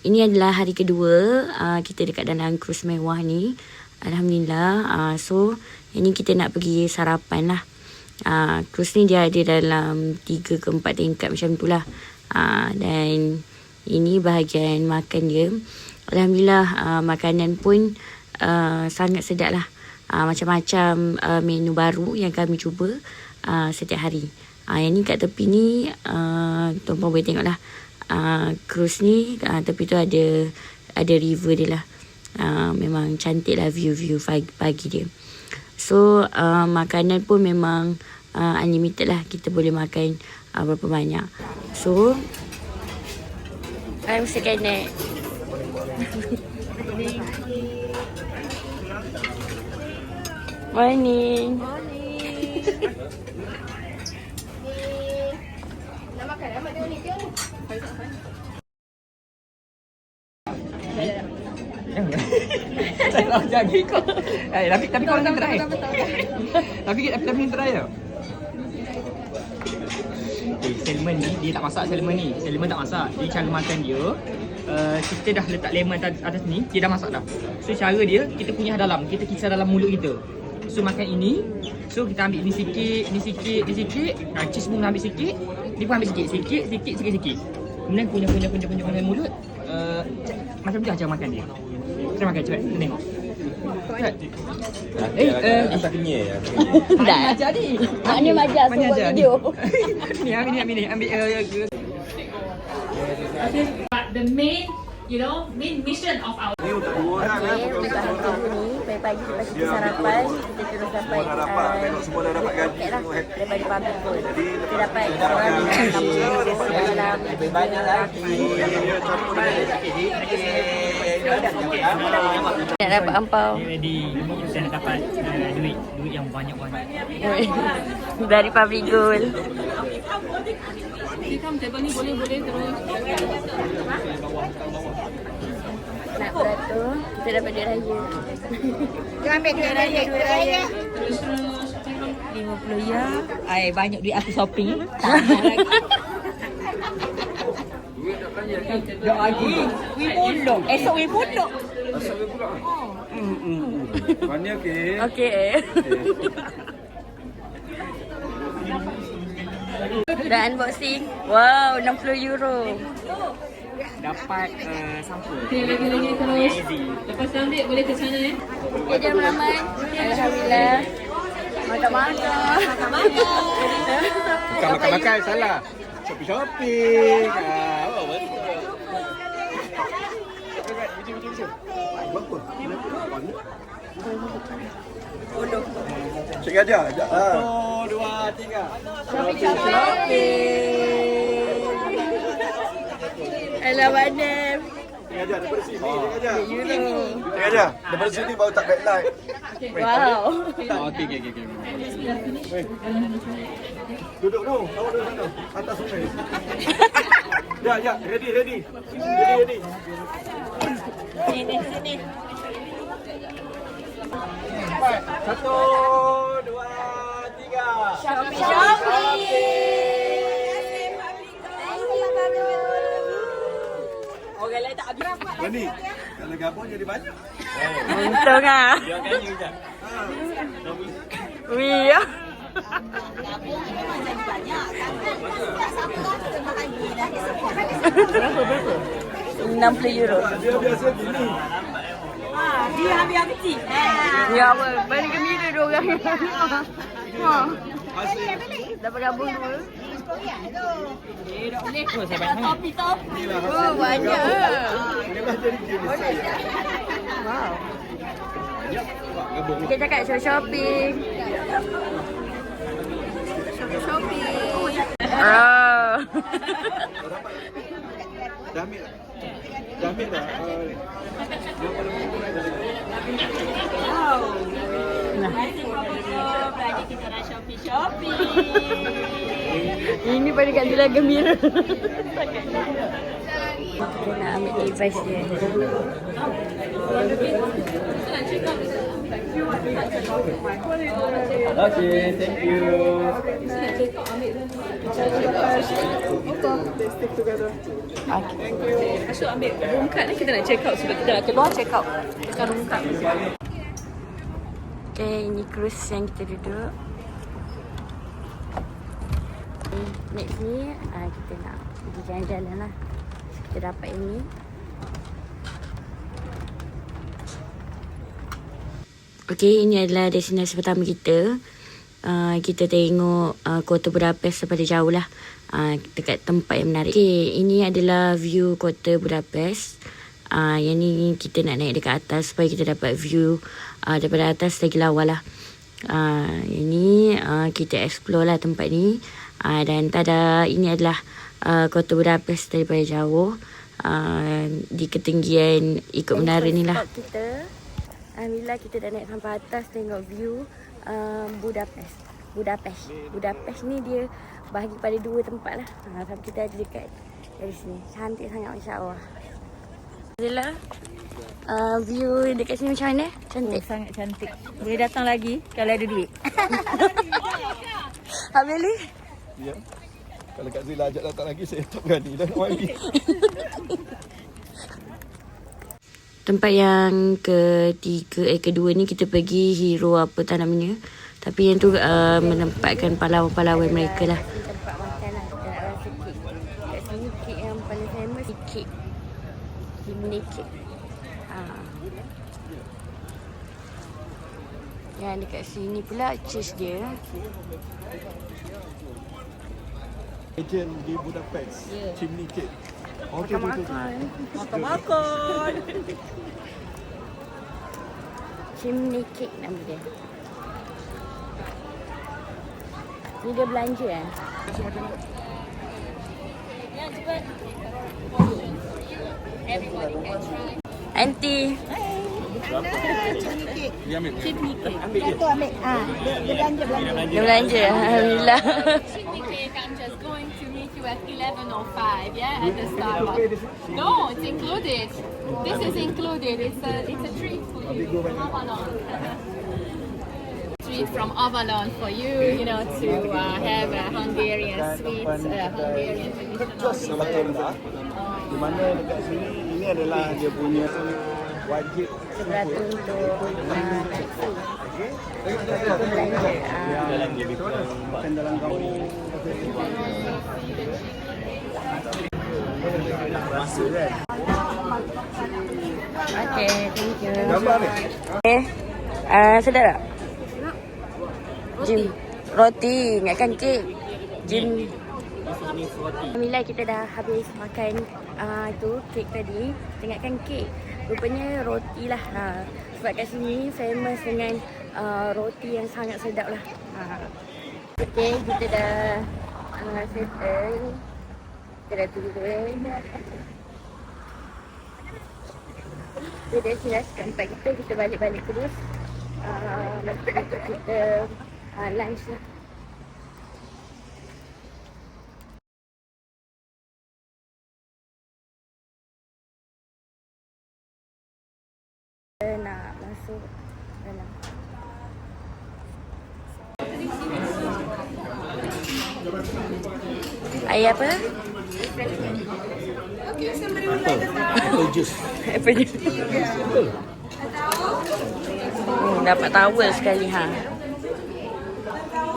ini adalah hari kedua kita dekat dalam cruise mewah ni. Alhamdulillah. So ini kita nak pergi sarapan lah. Cruise ni dia ada dalam 3 ke 4 tingkat macam tu lah. Dan ini bahagian makan dia. Alhamdulillah makanan pun sangat sedap lah. Macam-macam menu baru yang kami cuba setiap hari. Yang ni kat tepi ni tuan-puan boleh tengok lah. Cruise ni tepi tu ada river dia lah. Memang cantik lah view pagi dia. So makanan pun memang unlimited lah. Kita boleh makan berapa banyak. So I'm second neck. Morning. Nak makan mak dia ni ke? Salah jadi kau. Tapi kau nak try. Tapi try ya. Salmon ni dia tak masak salmon ni. Salmon tak masak. Dia cara makan dia kita dah letak lemon atas ni, dia dah masak dah. So cara dia kita kunyah dalam, kita kisar dalam mulut kita. So makan ini, so kita ambil ni sikit, ni sikit, ni sikit. Cheese pun ambil sikit, ni pun ambil sikit. Kemudian kunyah mulut. Macam tu cara makan dia. Kita makan cepat, kita tengok. tak kenyal ya. Dah jadi. Maknanya majar semua video. Ni ambil But the main mission of our Okay, untuk hari kedua ni, pagi-pagi lepas kita sarapan, kita terus dapat semua dah dapat gaji daripada public pun. Kita dapat orang dalam lebih banyak lagi. Nak dapat ampau. Ready, kita nak dapat duit yang banyak-banyak. Dari public gold. Kita table ni boleh terus. Nak beratur, kita dapat duit raya. Kita ambil duit raya. 50 ya. Ai banyak duit aku shopping. Dah lagi. Wipundok. Esok wipundok. Mana okey? Okey. Dah unboxing. Wow, 60 euro. Dapat sampul. Okay, lagi terus. Lepas tu ambil boleh ke sana Okay, jam ramai. Alhamdulillah. Makan-makan. Bukan makan-makan, salah. Shopping. Oh, betul. Cik aja. 1, 2, 3. Alah madam. Cik aja daripada sini. Cik aja. Cik aja daripada sini baru tak backlight. Wow. Okey. Duduk tu. Awak duduk sana. Atas sungai. Ya. Ready. Sini. 1, 2, 3. Shopping. Orang lain tak habis. Berani. Kalau gabung jadi banyak. Untung ah. Dia kaya je. Wih. 60 euro. Dia biasa gini. Dia ambil kecil. Ya apa? Balik gembira dua orang. Dapat gabung dua. Topi. Oh, banyak. Wow. Kita cakap shopping. Oh. Dah ambil dah. Belanja kita nak shopping. Ini pada kat Zila gembira. Kita nak ambil device dia. Okay, thank you. Masuk ambil room card ni, kita nak check out. Sebab kita nak keluar check out. Tekan room card. Okay, ini cruise yang kita duduk. Next ni kita nak pergi jalan-jalan lah. So, kita dapat ini. Okay, ini adalah destinasi pertama kita. Kita tengok kota Budapest daripada jauh lah. Dekat tempat yang menarik. Okay, ini adalah view kota Budapest. Yang ni kita nak naik dekat atas supaya kita dapat view daripada atas lagi lawa lah. Yang ni kita explore lah tempat ni. Dan tada, ini adalah kota Budapest daripada jauh. Di ketinggian ikut menara ni lah. Kita, alhamdulillah kita dah naik sampai atas tengok view Budapest ni dia bahagi pada dua tempat lah. Sampai kita ada dekat dari sini. Cantik sangat, Masya Allah. Alhamdulillah. View dekat sini macam mana? Cantik. Sangat cantik. Boleh datang lagi kalau ada duit. Habis ni? Ya. Kalau Kak Zila ajak datang lagi, saya tak berani dah nak lagi. Tempat yang kedua ni kita pergi hero apa tak namanya. Tapi yang tu menempatkan pahlawan-pahlawan mereka lah. Tempat makan lah. Kita nak rasa kek. Kat sini kek yang paling famous kek. Chimney cake. Yang dekat sini pula cheese dia. Legend di Budapest. Chimney cake. Makan-makan. Makan-makan. Chimney cake nama dia. Ni dia belanja Ya, cepat. Aunty. Dia ambil. Ambil je. Ambil. Dia belanja. Alhamdulillah. Chimney cake, I'm just going to meet you at 11:05, yeah, at the Starbucks. No, it's included. This is included. It's a treat for you from Avalon. Treat from Avalon for you, you know, to have a Hungarian sweet, Hungarian traditional. Rendah. Di mana dekat sini ini adalah dia punya wajib Seberapa untuk taksi. Belanja. makan dalam kampung. Masa kan? Okay, thank you. Gambar ni? Okay. Sedap tak? Jim. Roti, ingatkan kek. Jim. Alhamdulillah kita dah habis makan tu kek tadi. Tengokkan kek. Rupanya roti lah. Sebab kat sini famous dengan roti yang sangat sedap lah. Okay, kita dah settle. Kita dah turun. Kita dah silas tempat kita balik-balik terus. Untuk kita lunch lah. Nak masuk dalam. Air apa? Apple juice. Apa dia? Dapat towel sekali ha.